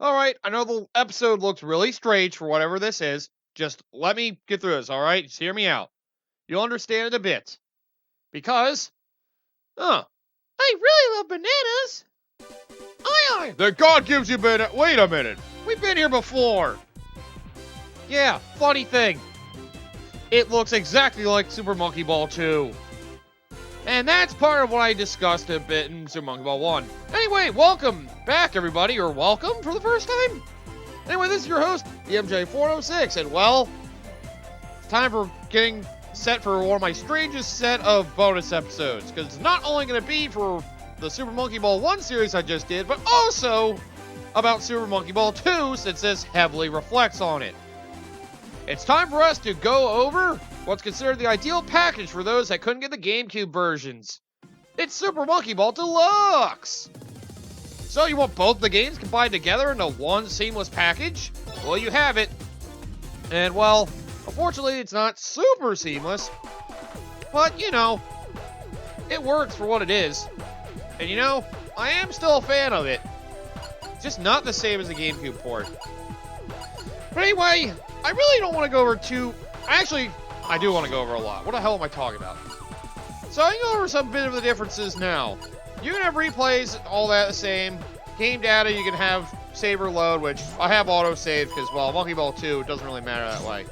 Alright, I know the episode looks really strange for whatever this is. Just let me get through this, alright? Just hear me out. You'll understand it a bit. Because, I really love bananas. Aye. That God gives you banana. Wait a minute. We've been here before. Yeah, funny thing. It looks exactly like Super Monkey Ball 2. And that's part of what I discussed a bit in Super Monkey Ball 1. Anyway, welcome back, everybody, or welcome for the first time. Anyway, this is your host, the MJ406, and well, it's time for getting set for one of my strangest set of bonus episodes, because it's not only going to be for the Super Monkey Ball 1 series I just did, but also about Super Monkey Ball 2, since this heavily reflects on it. It's time for us to go over what's considered the ideal package for those that couldn't get the GameCube versions. It's Super Monkey Ball Deluxe! So you want both the games combined together into one seamless package? Well, you have it. And well, unfortunately it's not super seamless, but you know, it works for what it is. And you know, I am still a fan of it. Just not the same as the GameCube port. But anyway, I really don't want to go over actually, I do want to go over a lot. What the hell am I talking about? So I can go over some bit of the differences now. You can have replays, all that the same. Game data, you can have save or load, which I have auto-save because, well, Monkey Ball 2, it doesn't really matter that way.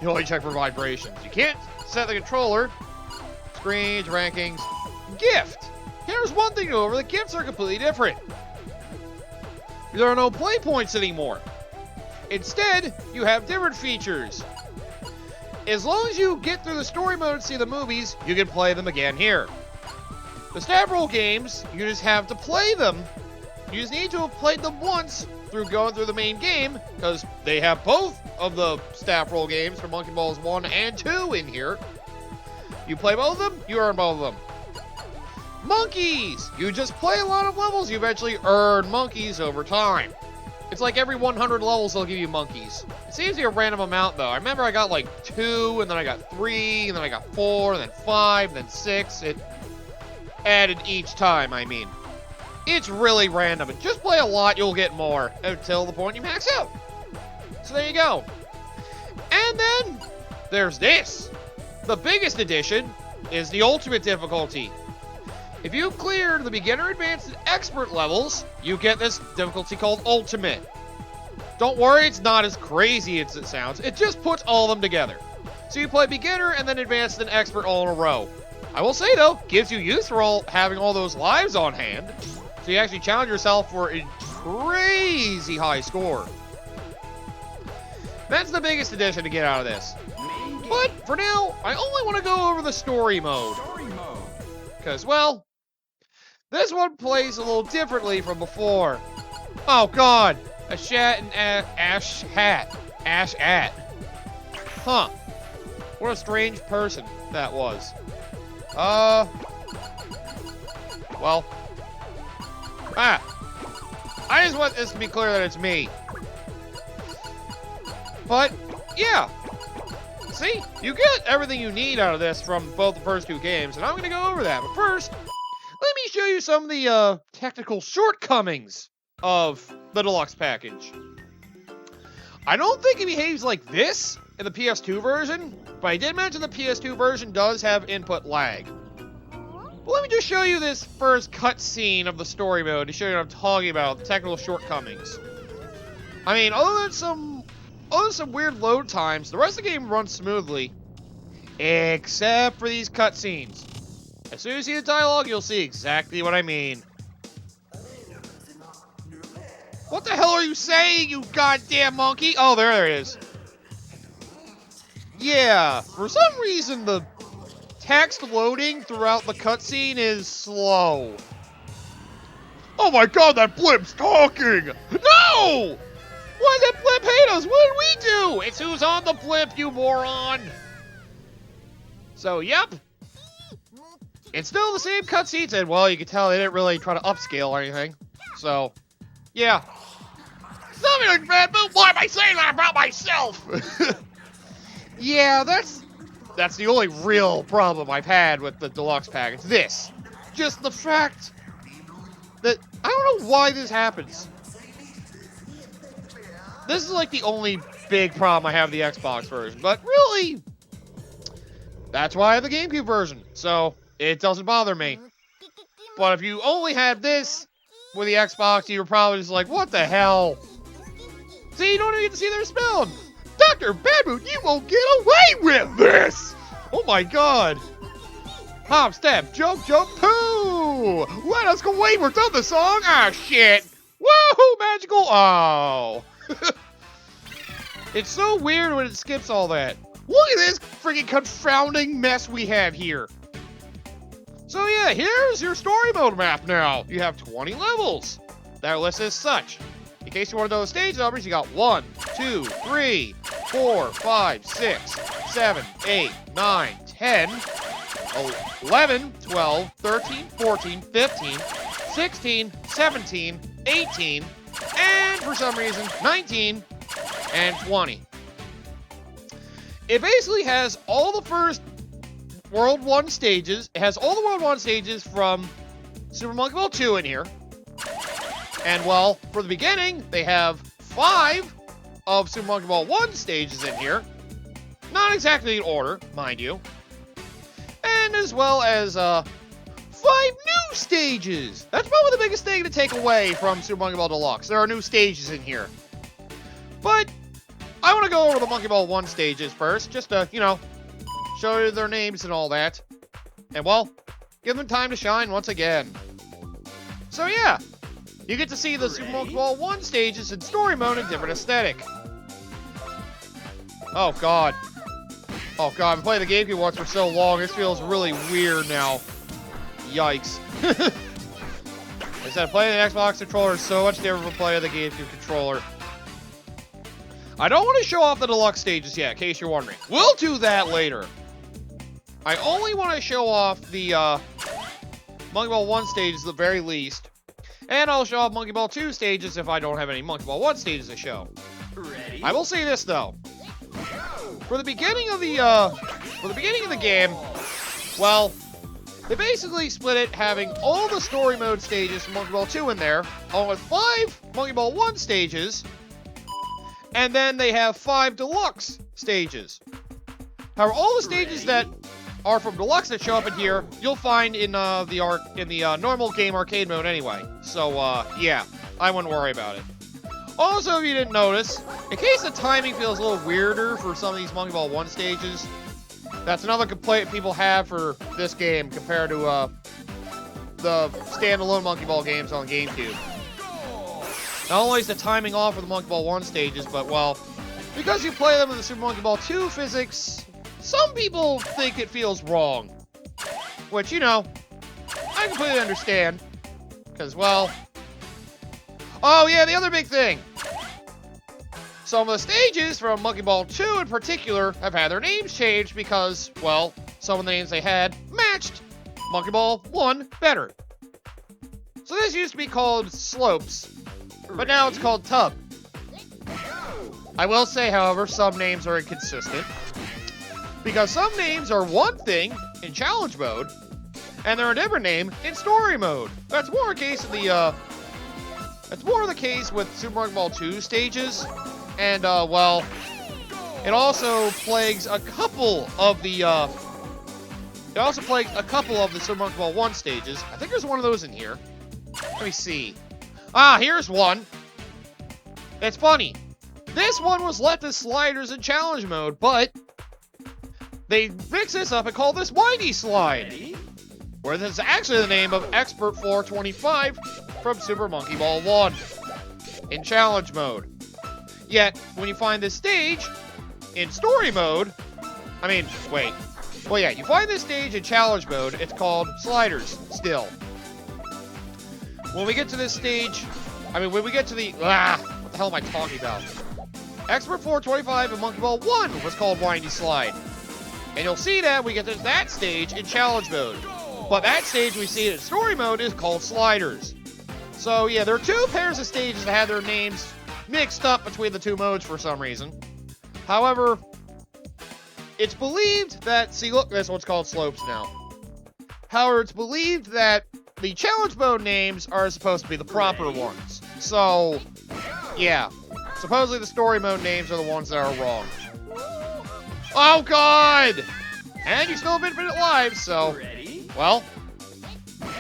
You only check for vibrations. You can't set the controller. Screens, rankings. Gift! Here's one thing to go over. The gifts are completely different. There are no play points anymore. Instead, you have different features. As long as you get through the story mode and see the movies, you can play them again here. The staff roll games, you just have to play them. You just need to have played them once through going through the main game, because they have both of the staff roll games for Monkey Balls 1 and 2 in here. You play both of them, you earn both of them. Monkeys! You just play a lot of levels, you eventually earn monkeys over time. It's like every 100 levels they'll give you monkeys. It seems to be a random amount though. I remember I got like 2, and then I got 3, and then I got 4, and then 5, and then 6. It added each time, I mean. It's really random. And just play a lot, you'll get more. Until the point you max out. So there you go. And then, there's this. The biggest addition is the ultimate difficulty. If you clear the beginner, advanced, and expert levels, you get this difficulty called ultimate. Don't worry, it's not as crazy as it sounds. It just puts all of them together. So you play beginner and then advanced and expert all in a row. I will say though, gives you use for having all those lives on hand. So you actually challenge yourself for a crazy high score. That's the biggest addition to get out of this. But for now, I only want to go over the story mode. Because, well, this one plays a little differently from before. Oh god, a shat and ash hat. Ash at. Huh. What a strange person that was. Well. I just want this to be clear that it's me. But, yeah. See, you get everything you need out of this from both the first two games, and I'm going to go over that. But first, let me show you some of the technical shortcomings of the deluxe package. I don't think it behaves like this in the PS2 version, but I did mention the PS2 version does have input lag. But let me just show you this first cutscene of the story mode to show you what I'm talking about, the technical shortcomings. I mean, other than some weird load times, the rest of the game runs smoothly, except for these cutscenes. As soon as you see the dialogue, you'll see exactly what I mean. What the hell are you saying, you goddamn monkey? Oh, there it is. Yeah, for some reason, the text loading throughout the cutscene is slow. Oh my god, that blimp's talking! No! Why did that blimp hate us? What did we do? It's who's on the blimp, you moron! So, yep. It's still the same cutscenes, and well, you can tell they didn't really try to upscale or anything. So, yeah. Something like that, but why am I saying that about myself? Yeah, that's the only real problem I've had with the deluxe package. This. Just the fact that I don't know why this happens. this is like the only big problem I have with the Xbox version. But really, that's why I have the GameCube version. So it doesn't bother me. But if you only had this with the Xbox, you're probably just like, what the hell? See, you don't even get to see their spelling. Dr. Badboot, you won't get away with this! Oh my god. Hop, step, jump, jump, poo! Let us go wayward to the song! Ah, shit! Woohoo, magical! Oh. It's so weird when it skips all that. Look at this freaking confounding mess we have here. So yeah, here's your story mode map now. You have 20 levels. That list is such. In case you want to know the stage numbers, you got 1, 2, 3, 4, 5, 6, 7, 8, 9, 10, 11, 12, 13, 14, 15, 16, 17, 18, and for some reason, 19, and 20. It basically has all the first World 1 stages. It has all the World 1 stages from Super Monkey Ball 2 in here. And, well, for the beginning, they have 5 of Super Monkey Ball 1 stages in here. Not exactly in order, mind you. And as well as 5 new stages. That's probably the biggest thing to take away from Super Monkey Ball Deluxe. There are new stages in here. But I want to go over the Monkey Ball 1 stages first, just to, you know, show you their names and all that. And, well, give them time to shine once again. So, yeah. You get to see the Super Monkey Ball 1 stages in story mode in different aesthetic. Oh, God. Oh, God. I've been playing the GameCube once for so long. This feels really weird now. Yikes. I said, playing the Xbox controller is so much different from playing the GameCube controller. I don't want to show off the deluxe stages yet, in case you're wondering. We'll do that later. I only want to show off the Monkey Ball 1 stages at the very least. And I'll show off Monkey Ball 2 stages if I don't have any Monkey Ball 1 stages to show. Ready? I will say this though. For the beginning of the game, well, they basically split it, having all the story mode stages from Monkey Ball 2 in there, along with 5 Monkey Ball 1 stages, and then they have 5 deluxe stages. However, all the stages that are from Deluxe that show up in here, you'll find in the normal game arcade mode anyway. So, yeah, I wouldn't worry about it. Also, if you didn't notice, in case the timing feels a little weirder for some of these Monkey Ball 1 stages, that's another complaint people have for this game compared to, the standalone Monkey Ball games on GameCube. Not only is the timing off for the Monkey Ball 1 stages, but, well, because you play them in the Super Monkey Ball 2 physics, some people think it feels wrong. Which, you know, I completely understand. Because, well... Oh, yeah, the other big thing. Some of the stages from Monkey Ball 2 in particular have had their names changed because, well, some of the names they had matched Monkey Ball 1 better. So this used to be called Slopes, but now it's called Tub. I will say, however, some names are inconsistent. Because some names are one thing in challenge mode, and they're a different name in story mode. That's more the case of the case with Super Monkey Ball 2 stages, and well, it also plagues a couple of the Super Monkey Ball 1 stages. I think there's one of those in here. Let me see. Ah, here's one. It's funny. This one was left as sliders in challenge mode, but they mixed this up and called this Windy Slide, where this is actually the name of Expert 425 from Super Monkey Ball 1 in challenge mode. Yet, when you find this stage in story mode, you find this stage in challenge mode, it's called Sliders still. When we get to this stage, when we get to the, what the hell am I talking about? Expert 425 in Monkey Ball 1 was called Windy Slide. And you'll see that we get to that stage in challenge mode. But that stage we see in story mode is called Sliders. So yeah, there are 2 pairs of stages that have their names mixed up between the 2 modes for some reason. However, it's believed that, see look, this one's called Slopes now. However, it's believed that the challenge mode names are supposed to be the proper ones. So, yeah. supposedly the story mode names are the ones that are wrong. Oh, God! And you still have infinite lives, so... Well,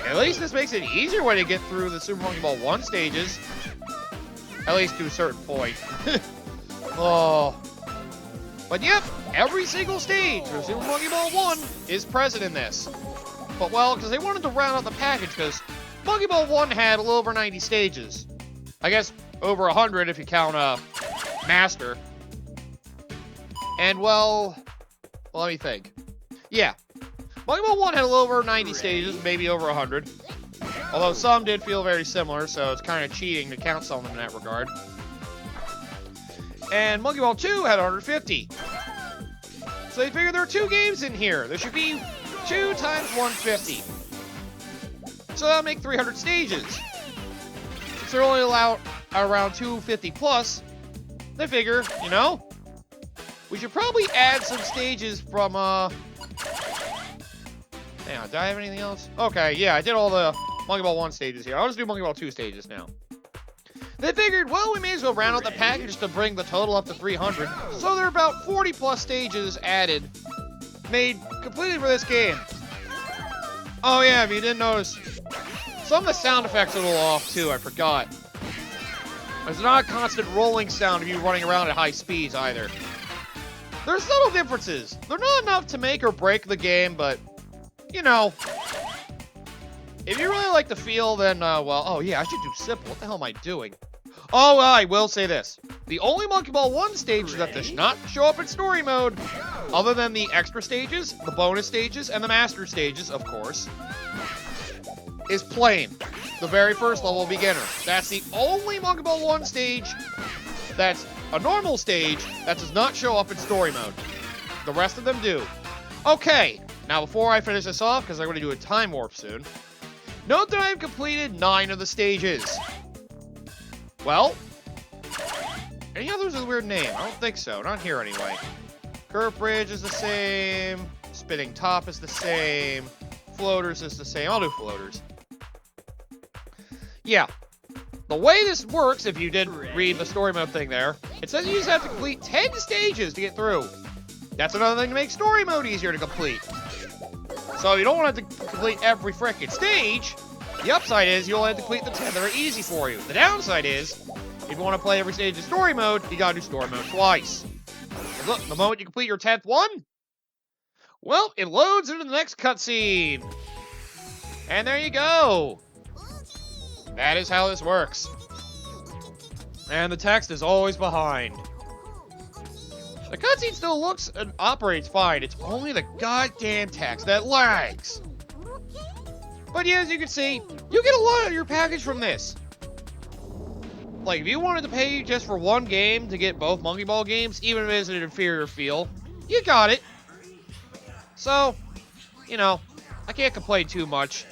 at least this makes it an easier way to get through the Super Monkey Ball 1 stages. At least to a certain point. Oh. But yep, every single stage for Super Monkey Ball 1 is present in this. But well, because they wanted to round out the package, because Monkey Ball 1 had a little over 90 stages. I guess over 100 if you count Master. And well, let me think. Yeah, Monkey Ball 1 had a little over 90 stages, maybe over 100. Although some did feel very similar, so it's kind of cheating to count some of them in that regard. And Monkey Ball 2 had 150. So they figured there are 2 games in here. There should be 2 times 150. So that'll make 300 stages. Since they're only allowed around 250 plus, they figure, you know, we should probably add some stages from, hang on, did I have anything else? Okay, yeah, I did all the Monkey Ball 1 stages here. I'll just do Monkey Ball 2 stages now. They figured, well, we may as well round out the package to bring the total up to 300. So there are about 40 plus stages added, made completely for this game. Oh yeah, if you didn't notice, some of the sound effects are a little off too, I forgot. There's not a constant rolling sound of you running around at high speeds either. There's subtle differences. They're not enough to make or break the game, but, you know, if you really like the feel, then, well, oh yeah, I should do simple. What the hell am I doing? Oh, well, I will say this. The only Monkey Ball 1 stage that does not show up in story mode, other than the extra stages, the bonus stages, and the master stages, of course, is plain. The very first level, beginner. That's the only Monkey Ball 1 stage that's a normal stage that does not show up in story mode. The rest of them do. Okay, now before I finish this off, because I'm going to do a time warp soon, note that I have completed 9 of the stages. Well, any others with a weird name? I don't think so. Not here anyway. Curve Bridge is the same. Spinning Top is the same. Floaters is the same. I'll do floaters. Yeah. The way this works, if you did read the story mode thing there, it says you just have to complete 10 stages to get through. That's another thing to make story mode easier to complete. So you don't want to have to complete every frickin' stage. The upside is you only have to complete the 10 that are easy for you. The downside is, if you want to play every stage in story mode, you gotta do story mode twice. And look, the moment you complete your 10th one, well, it loads into the next cutscene. And there you go. That is how this works. And the text is always behind. The cutscene still looks and operates fine. It's only the goddamn text that lags. But yeah, as you can see, you get a lot of your package from this. Like, if you wanted to pay just for one game to get both Monkey Ball games, even if it is an inferior feel, you got it. So, you know, I can't complain too much.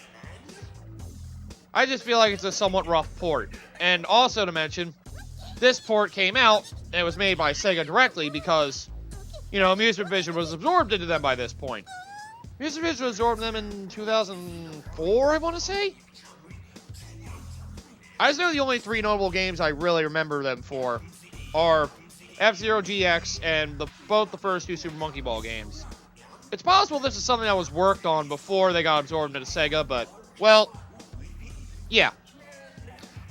I just feel like it's a somewhat rough port. And also to mention, this port came out, and it was made by Sega directly because, you know, Amusement Vision was absorbed into them by this point. Amusement Vision absorbed them in 2004, I want to say? I just know the only 3 notable games I really remember them for are F-Zero GX and both the first 2 Super Monkey Ball games. It's possible this is something that was worked on before they got absorbed into Sega, but, well, yeah.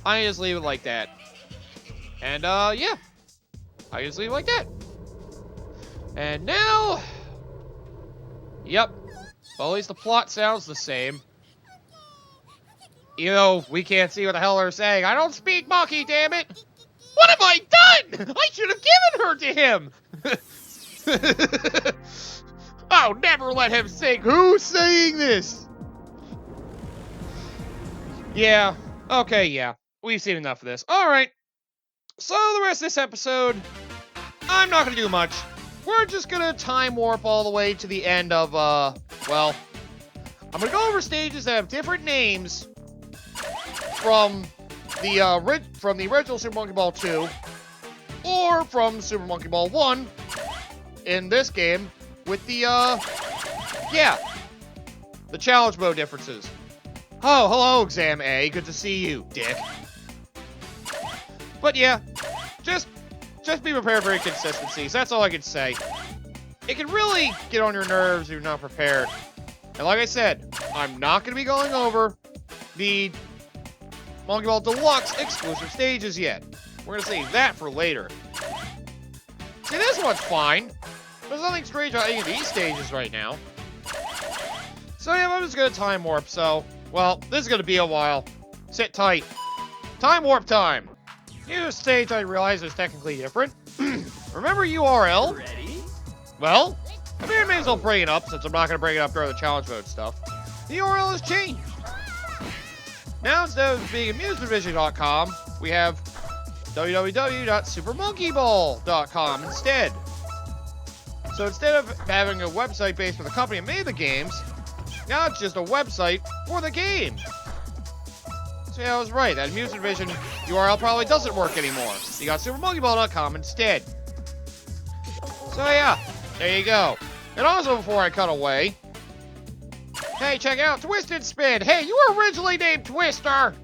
I just leave it like that. And, yeah. I just leave it like that. And now... Yep. Well, at least the plot sounds the same. You know, we can't see what the hell they're saying. I don't speak monkey, damn it! What have I done? I should have given her to him! I'll never let him sing. Who's saying this? Yeah. Okay, yeah. We've seen enough of this. Alright. So, the rest of this episode, I'm not going to do much. We're just going to time warp all the way to the end of, well, I'm going to go over stages that have different names from the original Super Monkey Ball 2 or from Super Monkey Ball 1 in this game with the, yeah, the challenge mode differences. Oh, hello, Exam A. Good to see you, dick. But yeah, just just be prepared for inconsistencies. That's all I can say. It can really get on your nerves if you're not prepared. And like I said, I'm not going to be going over the Monkey Ball Deluxe exclusive stages yet. We're going to save that for later. See, this one's fine. There's nothing strange about any of these stages right now. So yeah, I'm just going to time warp, so... Well, this is going to be a while. Sit tight. Time warp time! Here's a stage I realize is technically different. Remember URL? Ready? Well, I may as well bring it up since I'm not going to bring it up during the challenge mode stuff. The URL has changed. Now instead of being amusementvision.com, we have www.supermonkeyball.com instead. So instead of having a website based for the company that made the games, now it's just a website for the game. So yeah, I was right. That Amusement Vision URL probably doesn't work anymore. You got supermonkeyball.com instead. So yeah, there you go. And also before I cut away, hey, check out Twisted Spin. Hey, you were originally named Twister.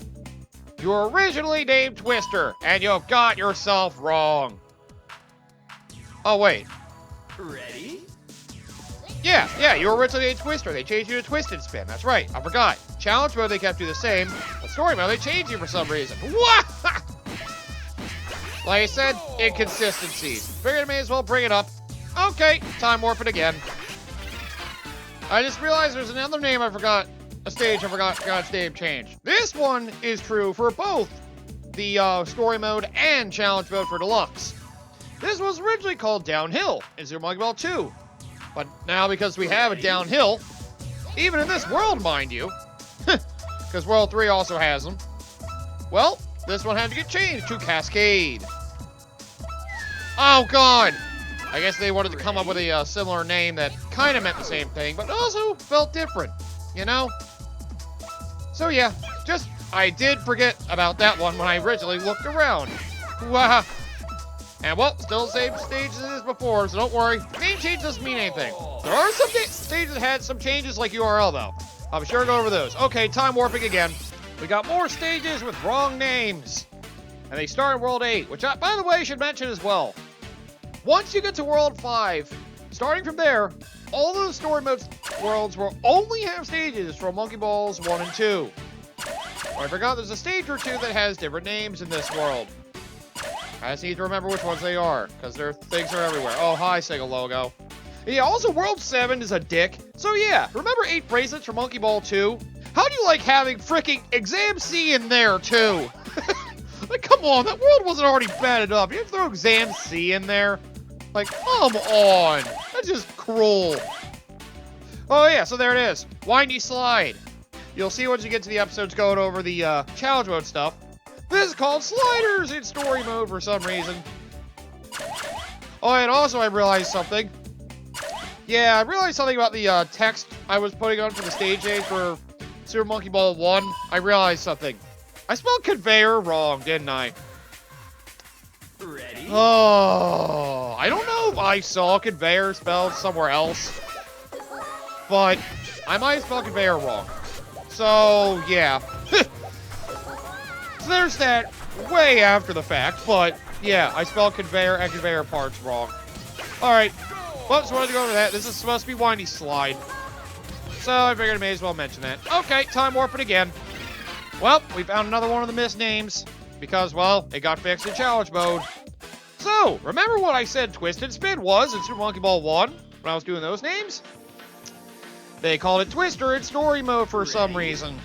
You were originally named Twister, and you got yourself wrong. Oh, wait. Ready? Yeah, you were originally named Twister. They changed you to Twisted Spin. That's right, I forgot. Challenge mode, they kept you the same, but story mode, they changed you for some reason. What? Like I said, inconsistencies. Figured I may as well bring it up. Okay, time warping again. I just realized there's another name I forgot. A stage I forgot got its name changed. This one is true for both the story mode and challenge mode for Deluxe. This was originally called Downhill in Super Monkey Ball 2. But now because we have a Downhill, even in this world, mind you, because World 3 also has them, well, this one had to get changed to Cascade. Oh, God! I guess they wanted to come up with a similar name that kind of meant the same thing, but also felt different, you know? So yeah, I did forget about that one when I originally looked around. Wow. And well, still the same stages as before, so don't worry. Name change doesn't mean anything. There are some stages that had some changes like URL though. I'll be sure to go over those. Okay, time warping again. We got more stages with wrong names. And they start in World 8, which I, by the way, should mention as well. Once you get to World 5, starting from there, all of the story mode worlds will only have stages from Monkey Balls 1 and 2. Oh, I forgot there's a stage or two that has different names in this world. I just need to remember which ones they are, because their things are everywhere. Oh, hi, Sega logo. Yeah, also World 7 is a dick. So yeah, remember 8 bracelets from Monkey Ball 2? How do you like having freaking Exam C in there, too? Like, come on, that world wasn't already bad enough. You have to throw Exam C in there? Like, come on. That's just cruel. Oh, yeah, so there it is. Windy Slide. You'll see once you get to the episodes going over the challenge mode stuff. This is called Sliders in story mode for some reason. Oh, and also I realized something. Yeah, I realized something about the text I was putting on for the stage name for Super Monkey Ball 1. I realized something. I spelled conveyor wrong, didn't I? Ready? Oh, I don't know if I saw conveyor spelled somewhere else, but I might have spelled conveyor wrong. So, yeah. So there's that way after the fact, but yeah, I spelled conveyor and conveyor parts wrong. Alright, well, just wanted to go over that. This is supposed to be Windy Slide, so I figured I may as well mention that. Okay, time warping again. Well, we found another one of the missed names, because, well, it got fixed in challenge mode. So, remember what I said Twisted Spin was in Super Monkey Ball 1, when I was doing those names? They called it Twister in story mode for some reason.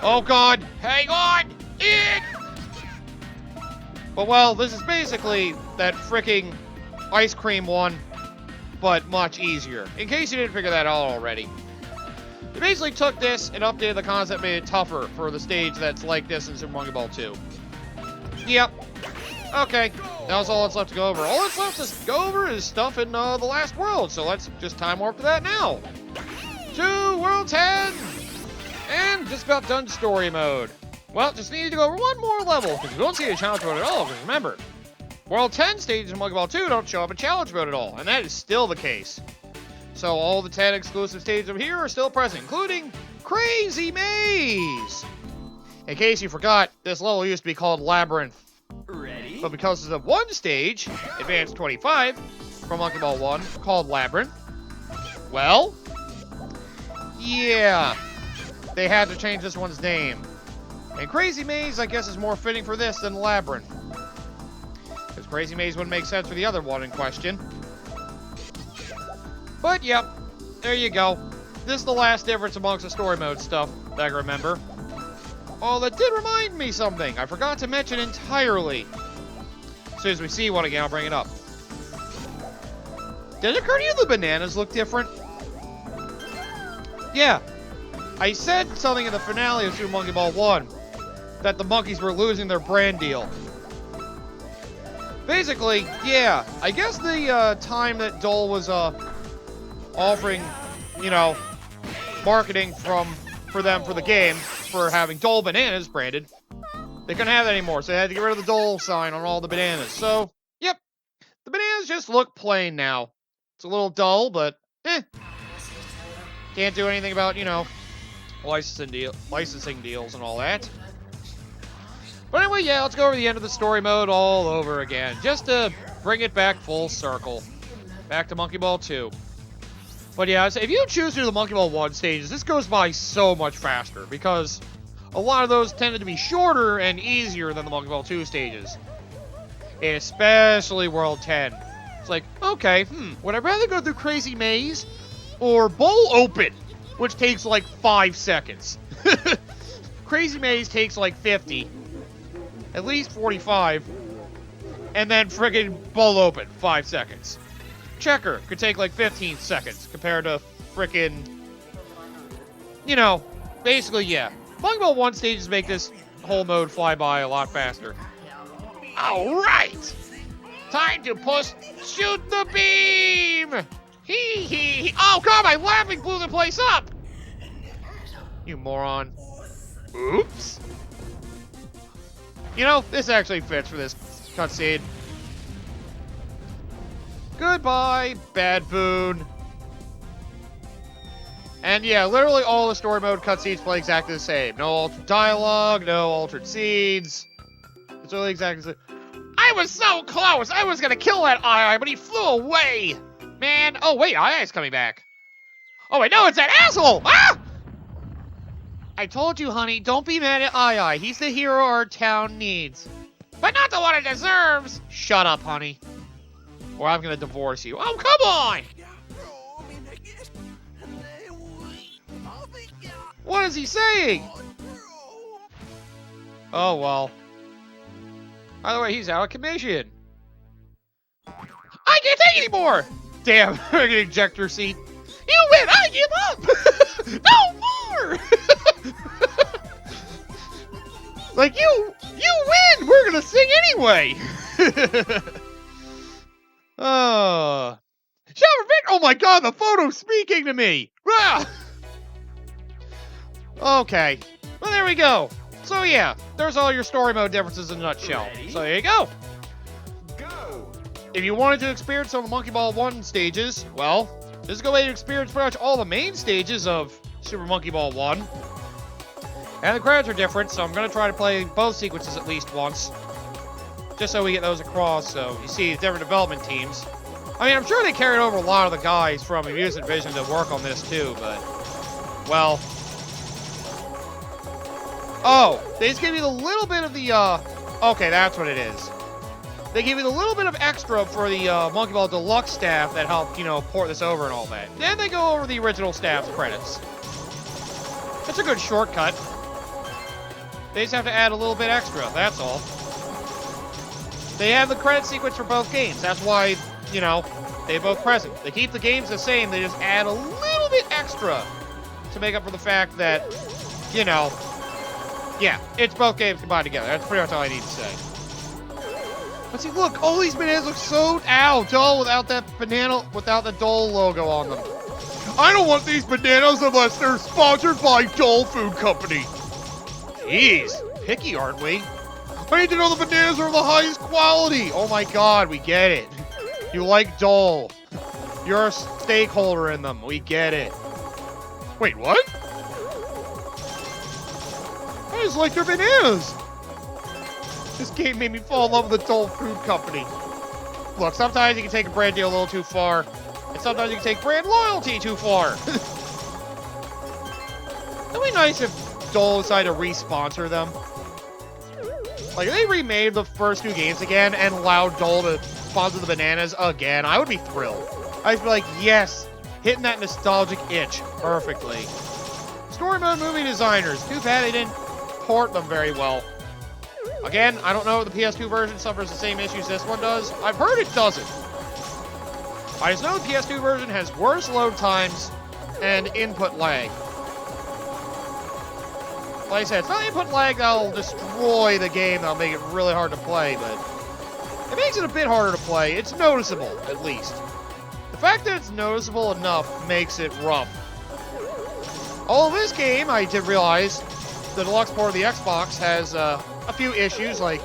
Oh god, hang on! But well, this is basically that fricking ice cream one, but much easier. In case you didn't figure that out already. They basically took this and updated the concept, made it tougher for the stage that's like this in Super Monkey Ball 2. Yep. Okay, that's all that's left to go over. All that's left to go over is stuff in the last world, so let's just time warp to that now. To World 10! And just about done story mode. Well, just needed to go over one more level, because we don't see a challenge mode at all, because remember, World 10 stages in Monkey Ball 2 don't show up in challenge mode at all, and that is still the case. So all the 10 exclusive stages of here are still present, including Crazy Maze! In case you forgot, this level used to be called Labyrinth. Ready? But because of one stage, Advanced 25, from Monkey Ball 1, called Labyrinth, well, yeah, they had to change this one's name. And Crazy Maze, I guess, is more fitting for this than Labyrinth. Because Crazy Maze wouldn't make sense for the other one in question. But, yep, there you go. This is the last difference amongst the story mode stuff that I can remember. Oh, that did remind me something I forgot to mention entirely. As soon as we see one again, I'll bring it up. Did it occur to you the bananas look different? Yeah. I said something in the finale of Super Monkey Ball 1 that the monkeys were losing their brand deal. Basically, yeah. I guess the time that Dole was offering, you know, marketing for them for the game for having Dole bananas branded, they couldn't have that anymore, so they had to get rid of the Dole sign on all the bananas. So, yep, the bananas just look plain now. It's a little dull, but can't do anything about, you know, licensing deals and all that. But anyway, yeah, let's go over the end of the story mode all over again, just to bring it back full circle, back to Monkey Ball 2. But yeah, if you choose to do the Monkey Ball 1 stages, this goes by so much faster, because a lot of those tended to be shorter and easier than the Monkey Ball 2 stages. And especially World 10. It's like, okay, would I rather go through Crazy Maze or Bowl Open, which takes like 5 seconds. Crazy Maze takes like 50, at least 45, and then friggin' Bowl Open, 5 seconds. Checker could take like 15 seconds compared to frickin', you know, basically, yeah. Monkey Ball 1 stages make this whole mode fly by a lot faster. Alright! Time to shoot the beam! Hee hee! Oh god, my laughing blew the place up! You moron. Oops. You know, this actually fits for this cutscene. Goodbye, Bad Boon. And yeah, literally all the story mode cutscenes play exactly the same. No altered dialogue, no altered scenes. It's really exactly the same. I was so close! I was gonna kill that Ai, but he flew away! Man, oh wait, Ai's coming back. Oh wait, no, it's that asshole! Ah! I told you, honey, don't be mad at Ai. He's the hero our town needs. But not the one it deserves! Shut up, honey. Or I'm gonna divorce you. Oh, come on! What is he saying? Oh, well. By the way, he's out of commission. I can't take anymore! Damn, an ejector seat. You win! I give up! No more! Like, you win! We're gonna sing anyway! Oh. Shower Vic! Oh my god, the photo's speaking to me! Ah! Okay. Well, there we go. So yeah, there's all your story mode differences in a nutshell. So there you go. If you wanted to experience some of the Monkey Ball 1 stages, well, this is a good way to experience pretty much all the main stages of Super Monkey Ball 1. And the credits are different, so I'm going to try to play both sequences at least once. Just so we get those across, so you see different development teams. I mean, I'm sure they carried over a lot of the guys from Amusement Vision to work on this too, but, well. Oh, they just gave you the little bit of the, okay, that's what it is. They give you the little bit of extra for the Monkey Ball Deluxe staff that helped, you know, port this over and all that. Then they go over the original staff's credits. That's a good shortcut. They just have to add a little bit extra, that's all. They have the credit sequence for both games. That's why, you know, they're both present. They keep the games the same, they just add a little bit extra to make up for the fact that, you know, yeah, it's both games combined together. That's pretty much all I need to say. But see, look, all these bananas look so dull without that banana, without the Dole logo on them. I don't want these bananas unless they're sponsored by Dole Food Company. Jeez, picky, aren't we? I need to know the bananas are of the highest quality. Oh my god, we get it. You like Dole. You're a stakeholder in them. We get it. Wait, what? I just like their bananas. This game made me fall in love with the Dole Food Company. Look, sometimes you can take a brand deal a little too far, and sometimes you can take brand loyalty too far. It'd be nice if Dole decided to re-sponsor them. Like, if they remade the first two games again and allowed Dole to sponsor the bananas again, I would be thrilled. I'd be like, yes, hitting that nostalgic itch perfectly. Story mode movie designers. Too bad they didn't port them very well. Again, I don't know if the PS2 version suffers the same issues this one does. I've heard it doesn't. I just know the PS2 version has worse load times and input lag. Like I said, it's not input lag that'll destroy the game, that'll make it really hard to play, but it makes it a bit harder to play. It's noticeable, at least. The fact that it's noticeable enough makes it rough. Although this game, I did realize, the deluxe port of the Xbox has a few issues, like,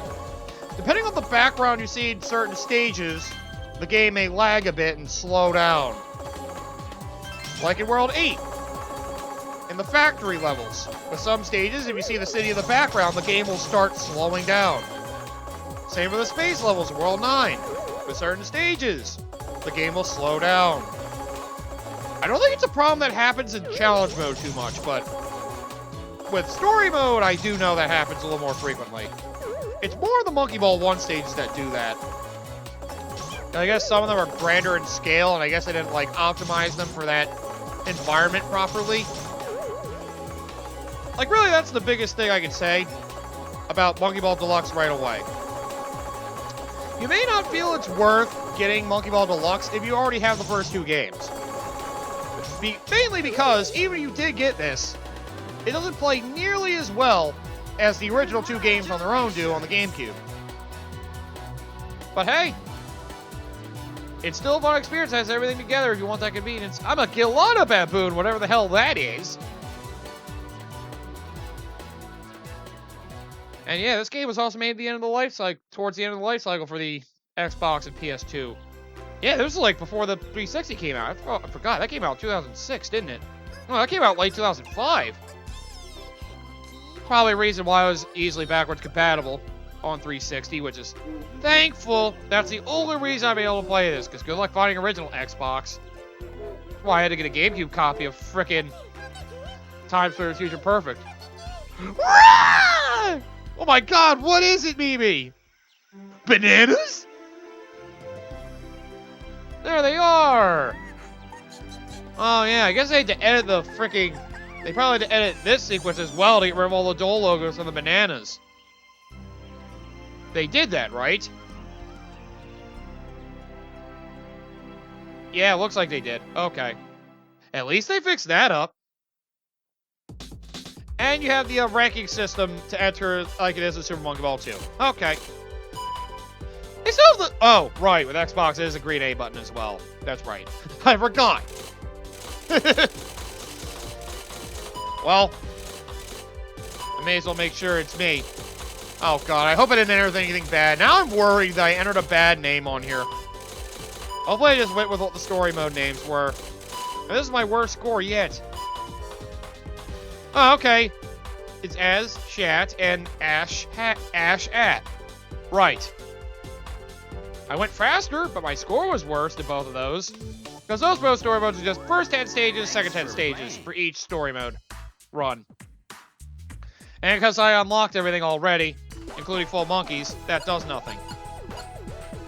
depending on the background you see in certain stages, the game may lag a bit and slow down. Like in World 8. In the factory levels. With some stages, if you see the city in the background, the game will start slowing down. Same for the space levels in World 9. With certain stages, the game will slow down. I don't think it's a problem that happens in challenge mode too much, but with story mode, I do know that happens a little more frequently. It's more the Monkey Ball 1 stages that do that. And I guess some of them are grander in scale, and I guess I didn't, like, optimize them for that environment properly. Like, really, that's the biggest thing I can say about Monkey Ball Deluxe right away. You may not feel it's worth getting Monkey Ball Deluxe if you already have the first two games. Mainly because, even if you did get this, it doesn't play nearly as well as the original two games on their own do on the GameCube. But hey, it's still a fun experience. It has everything together if you want that convenience. I'm a Gilana Baboon, whatever the hell that is. And yeah, this game was also made at the end of the life cycle, towards the end of the life cycle for the Xbox and PS2. Yeah, this was like before the 360 came out. I forgot, that came out in 2006, didn't it? No, that came out late 2005. Probably a reason why I was easily backwards compatible on 360, which is thankful. That's the only reason I'll be able to play this, because good luck finding original Xbox. That's why I had to get a GameCube copy of frickin' Times Square Future Perfect. Oh my god, what is it, Mimi? Bananas? There they are! Oh yeah, I guess they had to edit the frickin'... They probably had to edit this sequence as well to get rid of all the Dole logos on the bananas. They did that, right? Yeah, it looks like they did. Okay. At least they fixed that up. And you have the ranking system to enter like it is in Super Monkey Ball 2. Okay. They still have the... Oh, right. With Xbox, there's a green A button as well. That's right. I forgot. Well, I may as well make sure it's me. Oh, God. I hope I didn't enter anything bad. Now I'm worried that I entered a bad name on here. Hopefully I just went with what the story mode names were. And this is my worst score yet. Oh, okay. It's Az, Shat, and Ash At. Right. I went faster, but my score was worse than both of those. Because those both story modes are just first 10 stages, second 10 stages for each story mode run. And because I unlocked everything already, including full monkeys, that does nothing.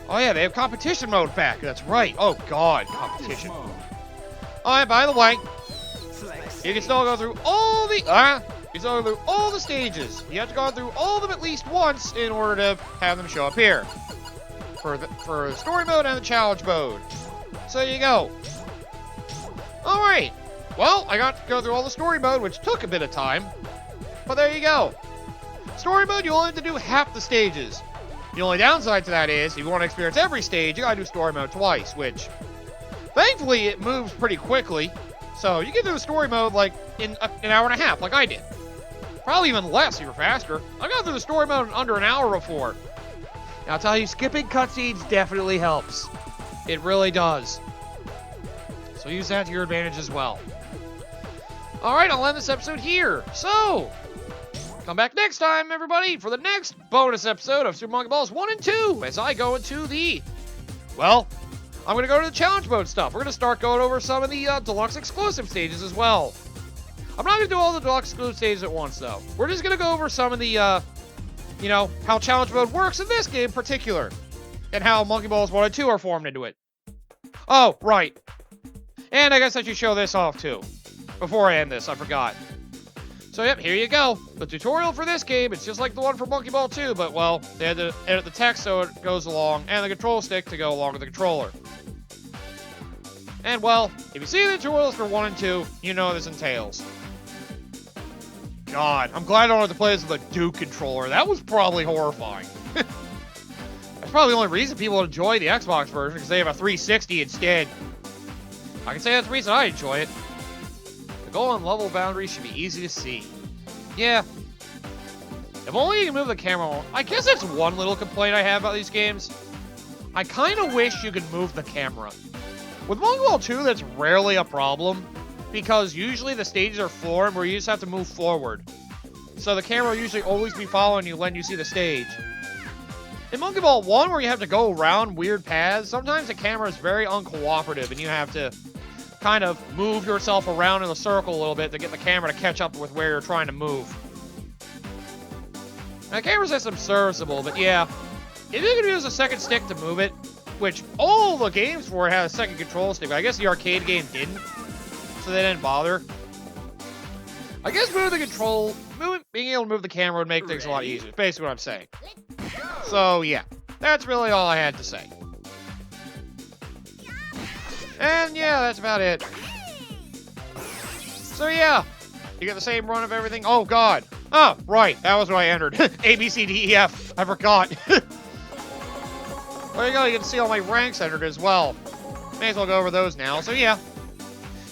Oh yeah, they have competition mode back. That's right. Oh god, competition. Oh, and by the way, you can still go through all the you can still go through all the stages. You have to go through all of them at least once in order to have them show up here. For the story mode and the challenge mode. So there you go. Alright. Well, I got to go through all the story mode, which took a bit of time. But there you go. Story mode, you only have to do half the stages. The only downside to that is, if you want to experience every stage, you gotta do story mode twice, which... Thankfully, it moves pretty quickly. So, you can do the story mode, like, in an hour and a half, like I did. Probably even less if you're faster. I got through the story mode in under an hour before. Now, I'll tell you, skipping cutscenes definitely helps. It really does. So use that to your advantage as well. Alright, I'll end this episode here. So, Come back next time, everybody, for the next bonus episode of Super Monkey Balls 1 and 2, as I go into the, well, I'm going to go to the challenge mode stuff. We're going to start going over some of the deluxe exclusive stages as well. I'm not going to do all the deluxe exclusive stages at once, though. We're just going to go over some of the, you know, how challenge mode works in this game in particular, and how Monkey Balls 1 and 2 are formed into it. Oh, right. And I guess I should show this off, too. Before I end this, I forgot. So, yep, here you go. The tutorial for this game, it's just like the one for Monkey Ball 2, but, well, they had to edit the text so it goes along, and the control stick to go along with the controller. And, well, if you see the tutorials for 1 and 2, you know what this entails. God, I'm glad I don't have to play this with a Duke controller. That was probably horrifying. That's probably the only reason people enjoy the Xbox version, because they have a 360 instead. I can say that's the reason I enjoy it. The goal and level boundaries should be easy to see. Yeah. If only you can move the camera. I guess that's one little complaint I have about these games. I kind of wish you could move the camera. With Monkey Ball 2, that's rarely a problem, because usually the stages are formed where you just have to move forward. So the camera will usually always be following you when you see the stage. In Monkey Ball 1, where you have to go around weird paths, sometimes the camera is very uncooperative, and you have to kind of move yourself around in a circle a little bit to get the camera to catch up with where you're trying to move. Now, the camera system's serviceable, but yeah, if you could use a second stick to move it, which all the games for it had a second control stick, but I guess the arcade game didn't, so they didn't bother. I guess being able to move the camera would make things a lot easier. That's basically what I'm saying. So, yeah, that's really all I had to say. And yeah, that's about it. So yeah, you get the same run of everything. Oh god. Oh, right, that was what I entered. A, B, C, D, E, F. I forgot. There you go, you can see all my ranks entered as well. May as well go over those now. So yeah,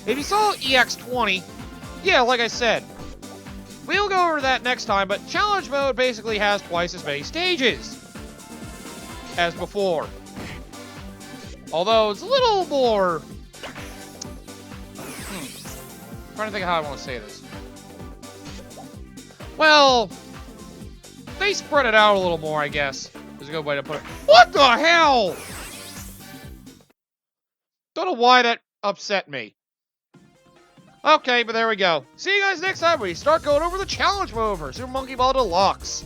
if you saw EX20, yeah, like I said, we'll go over that next time, but challenge mode basically has twice as many stages as before. Although, it's a little more... trying to think of how I want to say this. Well, they spread it out a little more, I guess. Is a good way to put it. What the hell? Don't know why that upset me. Okay, but there we go. See you guys next time when we start going over the challenge mode for Super Monkey Ball Deluxe.